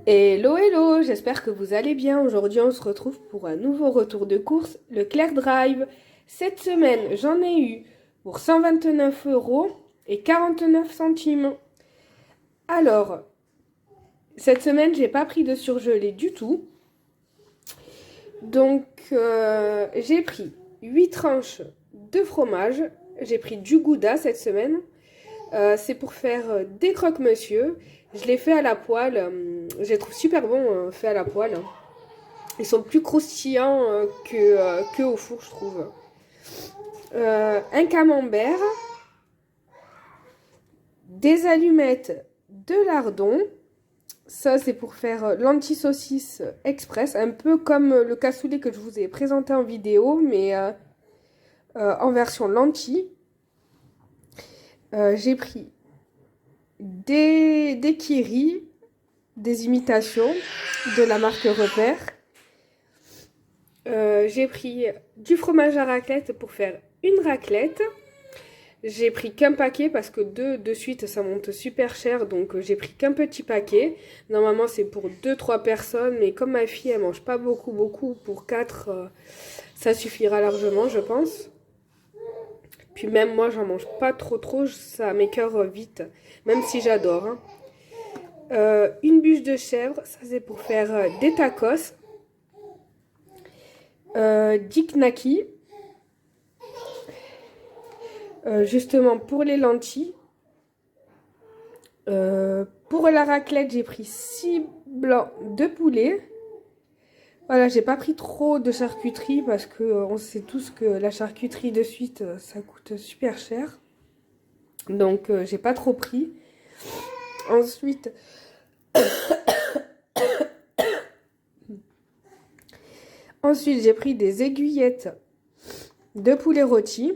Hello, hello, j'espère que vous allez bien. Aujourd'hui, on se retrouve pour un nouveau retour de course, le Claire Drive. Cette semaine, j'en ai eu pour 129 euros et 49 centimes. Alors, cette semaine, j'ai pas pris de surgelé du tout. Donc, j'ai pris 8 tranches de fromage. J'ai pris du Gouda cette semaine. C'est pour faire des croque-monsieur. Je l'ai fait à la poêle. Je les trouve super bons fait à la poêle. Ils sont plus croustillants que au four, je trouve. Un camembert, des allumettes, de lardon. Ça, c'est pour faire l'anti-saucisse express, un peu comme le cassoulet que je vous ai présenté en vidéo, mais en version lentille. J'ai pris des kiris, des imitations de la marque Repère. J'ai pris du fromage à raclette pour faire une raclette. J'ai pris qu'un paquet parce que deux de suite ça monte super cher, donc j'ai pris qu'un petit paquet. Normalement c'est pour 2-3 personnes, mais comme ma fille elle mange pas beaucoup, pour 4 ça suffira largement je pense. Puis même moi j'en mange pas trop, ça m'écœure vite, même si j'adore. Une bûche de chèvre, ça c'est pour faire des tacos. Dick Naki. Justement pour les lentilles. Pour la raclette, j'ai pris 6 blancs de poulet. Voilà, j'ai pas pris trop de charcuterie parce que on sait tous que la charcuterie de suite, ça coûte super cher. Donc, j'ai pas trop pris. Ensuite, j'ai pris des aiguillettes de poulet rôti.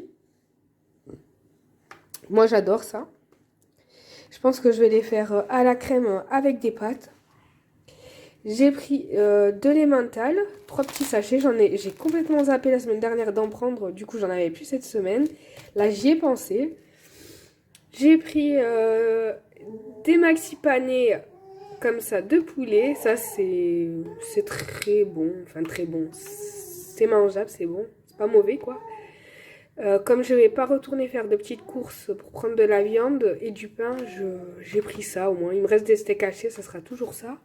Moi, j'adore ça. Je pense que je vais les faire à la crème avec des pâtes. J'ai pris de l'emmental, 3 petits sachets. J'ai complètement zappé la semaine dernière d'en prendre. Du coup, j'en avais plus cette semaine. Là, j'y ai pensé. J'ai pris des maxi panés comme ça de poulet. Ça, c'est très bon. Enfin, très bon. C'est mangeable, c'est bon. C'est pas mauvais, quoi. Comme je vais pas retourner faire de petites courses pour prendre de la viande et du pain, j'ai pris ça au moins. Il me reste des steaks hachés, ça sera toujours ça.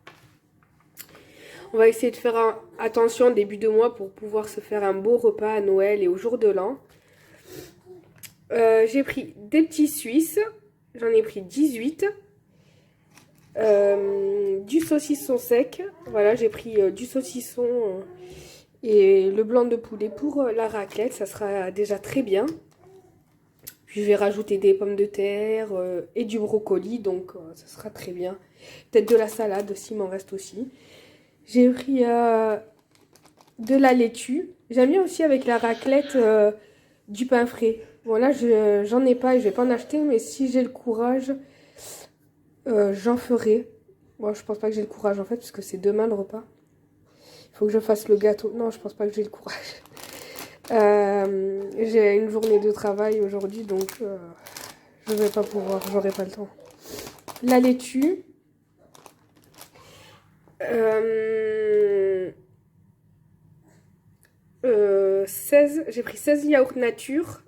On va essayer de faire attention début de mois pour pouvoir se faire un beau repas à Noël et au jour de l'an. J'ai pris des petits Suisses, j'en ai pris 18. Du saucisson sec, voilà, j'ai pris du saucisson et le blanc de poulet pour la raclette, ça sera déjà très bien. Puis je vais rajouter des pommes de terre et du brocoli, donc ça sera très bien. Peut-être de la salade s'il m'en reste aussi. J'ai pris de la laitue. J'aime bien aussi avec la raclette du pain frais. Bon là j'en ai pas et je vais pas en acheter, mais si j'ai le courage, j'en ferai. Bon, je pense pas que j'ai le courage en fait, parce que c'est demain le repas. Il faut que je fasse le gâteau. Non, je pense pas que j'ai le courage. J'ai une journée de travail aujourd'hui, donc je vais pas pouvoir, j'aurai pas le temps. La laitue. 16, j'ai pris 16 yaourts nature.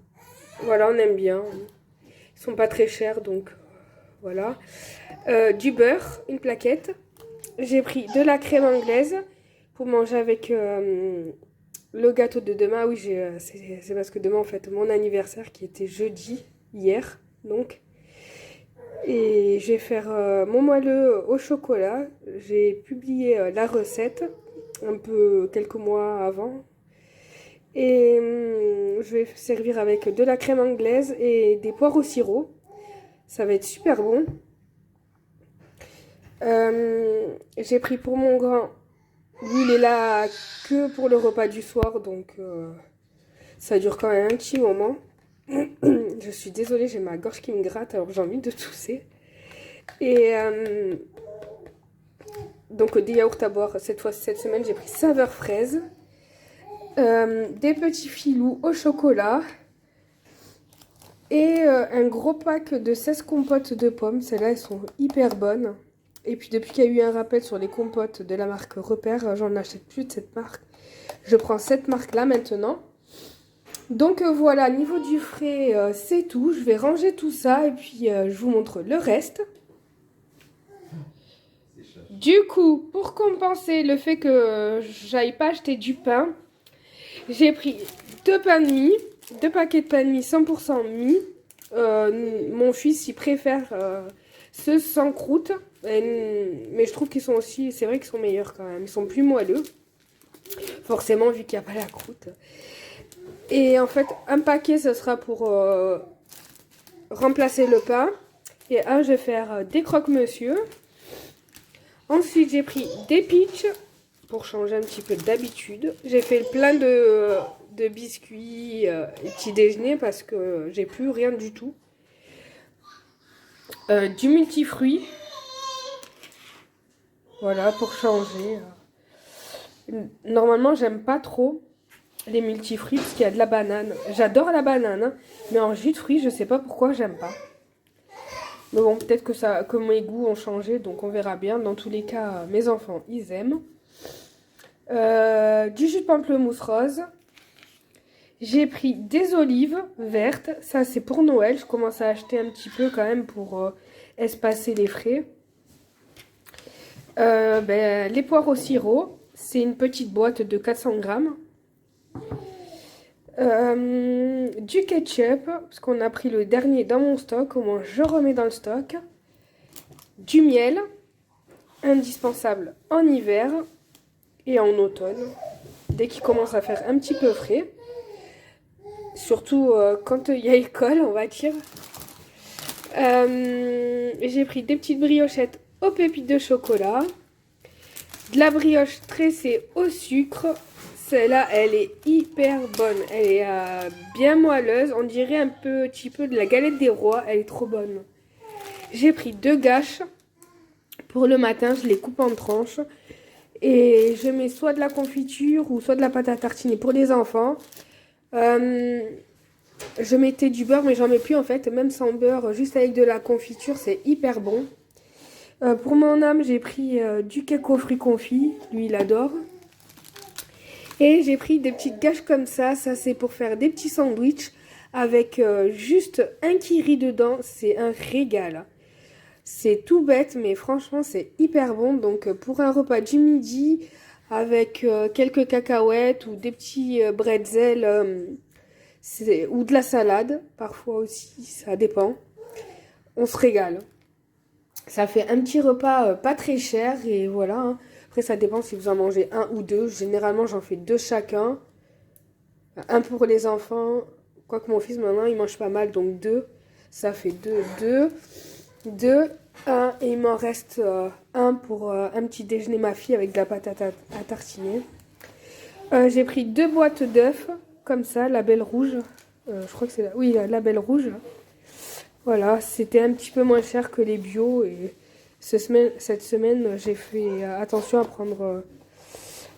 Voilà, on aime bien. Ils sont pas très chers, donc voilà. Du beurre, une plaquette. J'ai pris de la crème anglaise pour manger avec le gâteau de demain. Oui, c'est parce que demain, en fait, mon anniversaire qui était jeudi, hier, donc. Et je vais faire mon moelleux au chocolat. J'ai publié la recette un peu quelques mois avant. Et je vais servir avec de la crème anglaise et des poires au sirop. Ça va être super bon. J'ai pris pour mon grand. Lui, il est là que pour le repas du soir, donc ça dure quand même un petit moment. Je suis désolée, j'ai ma gorge qui me gratte, alors j'ai envie de tousser. Et donc des yaourts à boire. Cette semaine, j'ai pris saveur fraise. Des petits filous au chocolat. Et un gros pack de 16 compotes de pommes. Celles-là, elles sont hyper bonnes. Et puis depuis qu'il y a eu un rappel sur les compotes de la marque Repère, j'en achète plus de cette marque. Je prends cette marque-là maintenant. Donc voilà, niveau du frais, c'est tout. Je vais ranger tout ça et puis je vous montre le reste. Du coup, pour compenser le fait que j'aille pas acheter du pain, j'ai pris 2 pains de mie, 2 paquets de pain de mie 100% mie. Mon fils, il préfère ceux sans croûte. Mais je trouve qu'ils sont aussi, c'est vrai qu'ils sont meilleurs quand même. Ils sont plus moelleux. Forcément, vu qu'il n'y a pas la croûte. Et en fait, un paquet, ce sera pour remplacer le pain. Et un, je vais faire des croque-monsieur. Ensuite, j'ai pris des peach pour changer un petit peu d'habitude. J'ai fait plein de biscuits et petit déjeuner parce que j'ai plus rien du tout. Du multifruit. Voilà, pour changer. Normalement, j'aime pas trop les multifruits parce qu'il y a de la banane. J'adore la banane, hein, mais en jus de fruits, je sais pas pourquoi j'aime pas. Mais bon, peut-être que mes goûts ont changé, donc on verra bien. Dans tous les cas, mes enfants, ils aiment. Du jus de pamplemousse rose. J'ai pris des olives vertes. Ça, c'est pour Noël. Je commence à acheter un petit peu quand même pour espacer les frais. Les poires au sirop. C'est une petite boîte de 400 grammes. Du ketchup, parce qu'on a pris le dernier dans mon stock, au moins je remets dans le stock. Du miel, indispensable en hiver et en automne, dès qu'il commence à faire un petit peu frais. Surtout quand il y a école, on va dire. J'ai pris des petites briochettes aux pépites de chocolat. De la brioche tressée au sucre. Celle-là, elle est hyper bonne. Elle est bien moelleuse. On dirait un petit peu de la galette des rois. Elle est trop bonne. J'ai pris 2 gâches. Pour le matin, je les coupe en tranches. Et je mets soit de la confiture ou soit de la pâte à tartiner pour les enfants. Je mettais du beurre, mais j'en mets plus en fait. Même sans beurre, juste avec de la confiture, c'est hyper bon. Pour mon âme, j'ai pris du cake aux fruits confits. Lui, il adore. Et j'ai pris des petites gâches comme ça. Ça, c'est pour faire des petits sandwichs avec juste un kiri dedans. C'est un régal. C'est tout bête, mais franchement, c'est hyper bon. Donc, pour un repas du midi, avec quelques cacahuètes ou des petits bretzels, ou de la salade, parfois aussi, ça dépend. On se régale. Ça fait un petit repas pas très cher et voilà. Hein. Après, ça dépend si vous en mangez un ou deux. Généralement, j'en fais 2 chacun. Un pour les enfants. Quoique mon fils, maintenant, il mange pas mal. Donc 2. Ça fait 2, 1. Et il m'en reste un pour un petit déjeuner ma fille avec de la pâte à tartiner. J'ai pris 2 boîtes d'œufs. Comme ça, label rouge. Je crois que c'est là. Oui, label rouge. Voilà, c'était un petit peu moins cher que les bio et cette semaine, j'ai fait attention à prendre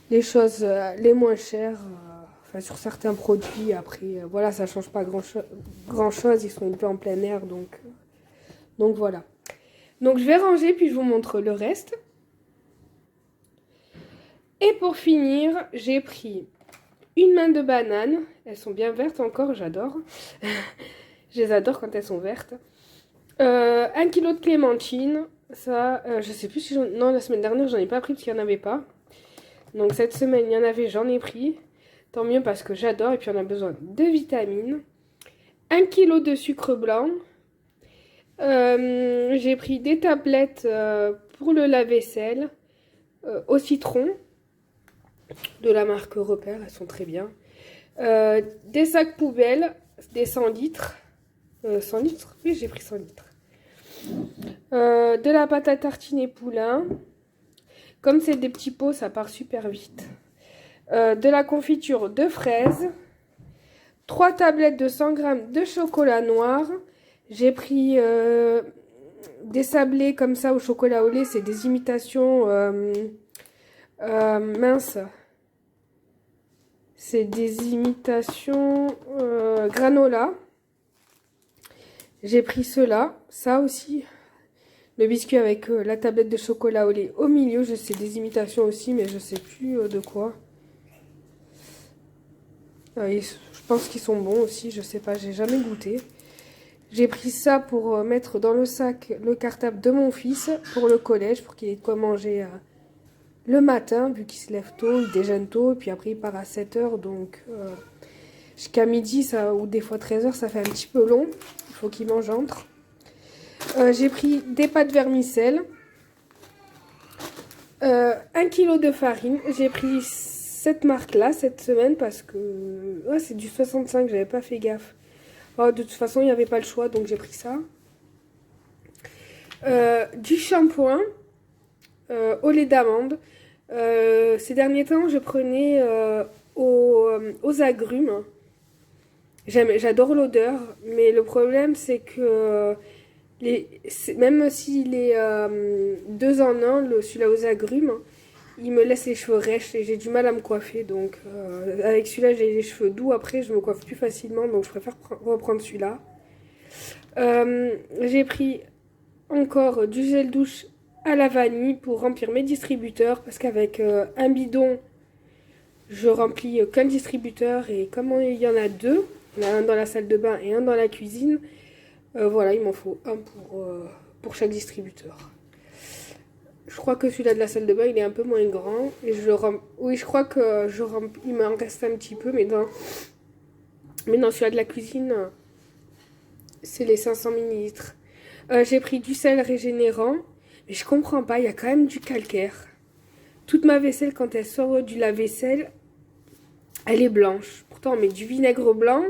les choses les moins chères, enfin sur certains produits. Après, voilà, ça change pas grand-chose, ils sont un peu en plein air, donc voilà. Donc je vais ranger puis je vous montre le reste. Et pour finir, j'ai pris une main de bananes, elles sont bien vertes encore, j'adore. Je les adore quand elles sont vertes. 1 kilo de clémentine. Ça, je sais plus si j'en... Non, la semaine dernière, j'en ai pas pris parce qu'il n'y en avait pas. Donc cette semaine, il y en avait, j'en ai pris. Tant mieux parce que j'adore et puis on a besoin de vitamines. 1 kilo de sucre blanc. J'ai pris des tablettes pour le lave-vaisselle au citron. De la marque Repère, elles sont très bien. Des sacs poubelles, des 100 litres. 100 litres? Oui, j'ai pris 100 litres. De la pâte à tartiner poulain. Comme c'est des petits pots, ça part super vite. De la confiture de fraises. 3 tablettes de 100 g de chocolat noir. J'ai pris des sablés comme ça au chocolat au lait. C'est des imitations minces. C'est des imitations granola. J'ai pris cela, ça aussi. Le biscuit avec la tablette de chocolat au lait au milieu. Je sais des imitations aussi, mais je sais plus de quoi. Je pense qu'ils sont bons aussi, je sais pas, j'ai jamais goûté. J'ai pris ça pour mettre dans le sac le cartable de mon fils pour le collège, pour qu'il ait de quoi manger le matin, vu qu'il se lève tôt, il déjeune tôt, et puis après il part à 7h, donc jusqu'à midi, ça, ou des fois 13h, ça fait un petit peu long. Il faut qu'il mange entre. J'ai pris des pâtes vermicelles, 1 kg de farine. J'ai pris cette marque-là cette semaine parce que c'est du 65, j'avais pas fait gaffe. Oh, de toute façon, il n'y avait pas le choix, donc j'ai pris ça. Du shampoing au lait d'amande. Ces derniers temps, je prenais aux agrumes. J'adore l'odeur, mais le problème, c'est que même s'il est 2 en 1, celui-là aux agrumes, il me laisse les cheveux rêches et j'ai du mal à me coiffer. Donc, avec celui-là, j'ai les cheveux doux. Après, je me coiffe plus facilement, donc je préfère reprendre celui-là. J'ai pris encore du gel douche à la vanille pour remplir mes distributeurs. Parce qu'avec un bidon, je remplis qu'un distributeur. Et comme il y en a 2, il y en a un dans la salle de bain et un dans la cuisine, voilà, il m'en faut un pour chaque distributeur. Je crois que celui-là de la salle de bain, il est un peu moins grand. Et oui, je crois que il m'en reste un petit peu, mais dans celui-là de la cuisine, c'est les 500 ml. J'ai pris du sel régénérant, mais je comprends pas, il y a quand même du calcaire. Toute ma vaisselle, quand elle sort du lave-vaisselle, elle est blanche. Pourtant, on met du vinaigre blanc,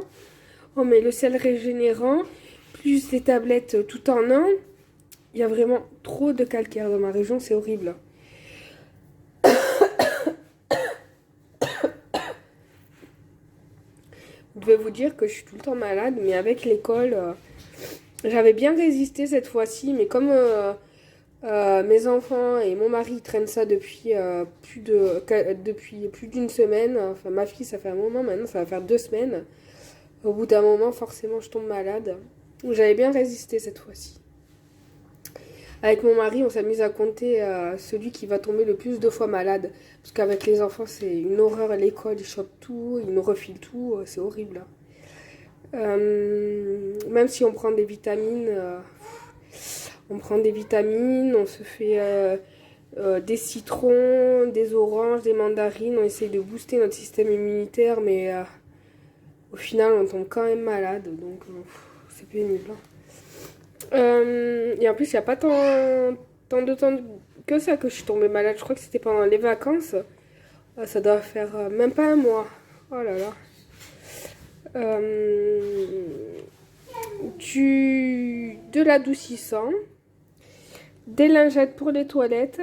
on met le sel régénérant, plus les tablettes tout en un. Il y a vraiment trop de calcaire dans ma région, c'est horrible. Je devais vous dire que je suis tout le temps malade, mais avec l'école, j'avais bien résisté cette fois-ci. Mais comme mes enfants et mon mari traînent ça depuis plus d'une semaine, enfin ma fille, ça fait un moment maintenant, ça va faire 2 semaines. Au bout d'un moment, forcément, je tombe malade. J'avais bien résisté cette fois-ci. Avec mon mari, on s'amuse à compter celui qui va tomber le plus de fois malade. Parce qu'avec les enfants, c'est une horreur à l'école. Ils chopent tout, ils nous refilent tout. C'est horrible. Même si on prend des vitamines, on se fait des citrons, des oranges, des mandarines. On essaye de booster notre système immunitaire, mais au final, on tombe quand même malade. Donc, c'est pénible. Et en plus, il n'y a pas tant de temps que ça que je suis tombée malade. Je crois que c'était pendant les vacances. Ça doit faire même pas un mois. Oh là là. De l'adoucissant. Des lingettes pour les toilettes.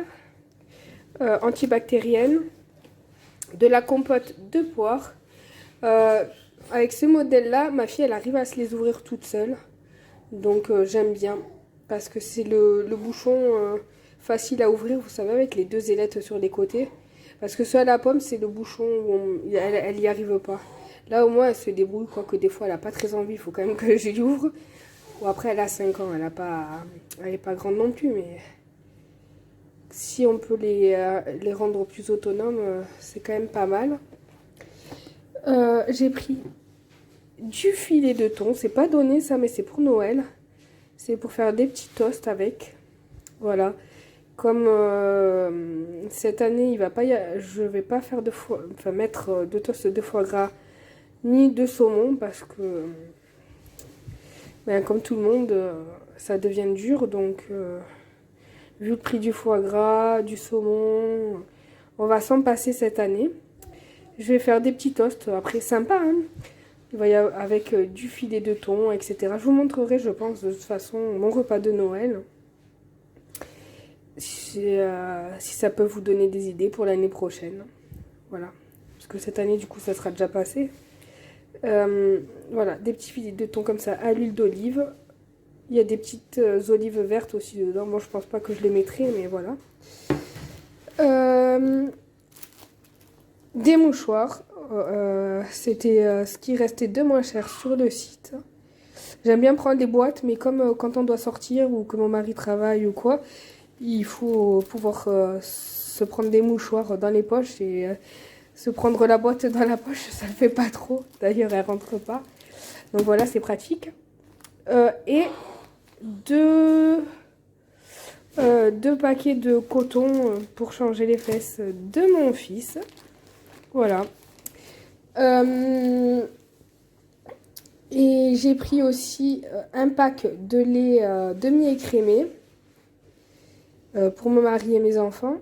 Antibactériennes. De la compote de poire. Avec ce modèle-là, ma fille, elle arrive à se les ouvrir toute seule. Donc j'aime bien parce que c'est le bouchon facile à ouvrir, vous savez, avec les 2 ailettes sur les côtés. Parce que ceux à la pomme, c'est le bouchon où elle n'y arrive pas. Là au moins elle se débrouille, quoique des fois elle n'a pas très envie, il faut quand même que je l'ouvre. Bon après elle a 5 ans, elle n'est pas grande non plus, mais si on peut les rendre plus autonomes, c'est quand même pas mal. J'ai pris du filet de thon, c'est pas donné ça, mais c'est pour Noël. C'est pour faire des petits toasts avec. Voilà. Comme cette année, je vais pas faire mettre de toast de foie gras ni de saumon parce que, comme tout le monde, ça devient dur. Donc, vu le prix du foie gras, du saumon, on va s'en passer cette année. Je vais faire des petits toasts. Après, sympa, hein. Il va y avoir avec du filet de thon, etc. Je vous montrerai, je pense, de toute façon, mon repas de Noël. Si ça peut vous donner des idées pour l'année prochaine. Voilà. Parce que cette année, du coup, ça sera déjà passé. Voilà, des petits filets de thon comme ça à l'huile d'olive. Il y a des petites olives vertes aussi dedans. Bon, je pense pas que je les mettrai, mais voilà. Des mouchoirs. C'était ce qui restait de moins cher sur le site. J'aime bien prendre des boîtes, mais comme quand on doit sortir ou que mon mari travaille ou quoi, il faut pouvoir se prendre des mouchoirs dans les poches et se prendre la boîte dans la poche, ça ne le fait pas trop. D'ailleurs, elle rentre pas. Donc voilà, c'est pratique. Et deux, deux paquets de coton pour changer les fesses de mon fils. Voilà. Et j'ai pris aussi un pack de lait demi-écrémé pour mon mari et mes enfants.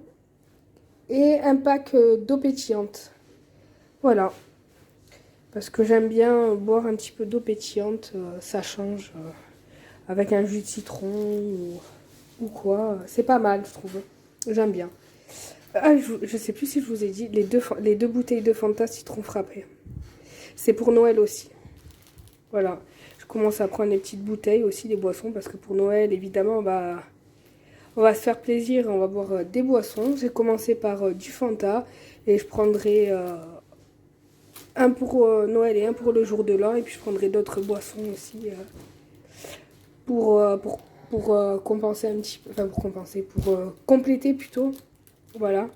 Et un pack d'eau pétillante. Voilà. Parce que j'aime bien boire un petit peu d'eau pétillante. Ça change avec un jus de citron ou quoi. C'est pas mal, je trouve. J'aime bien. Ah, je sais plus si je vous ai dit, les deux bouteilles de Fanta citron frappé. C'est pour Noël aussi. Voilà. Je commence à prendre les petites bouteilles aussi, des boissons, parce que pour Noël, évidemment, on va se faire plaisir, on va boire des boissons. J'ai commencé par du Fanta et je prendrai un pour Noël et un pour le jour de l'an. Et puis je prendrai d'autres boissons aussi pour compenser un petit peu, enfin pour compenser, pour compléter plutôt. Voilà.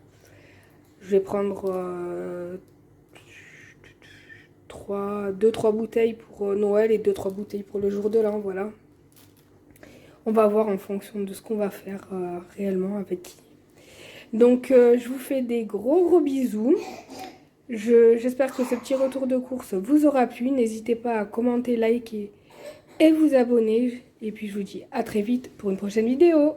Je vais prendre 2-3 bouteilles pour Noël et 2-3 bouteilles pour le jour de l'an, voilà. On va voir en fonction de ce qu'on va faire réellement avec qui. Donc je vous fais des gros bisous. J'espère que ce petit retour de course vous aura plu. N'hésitez pas à commenter, liker et vous abonner. Et puis je vous dis à très vite pour une prochaine vidéo.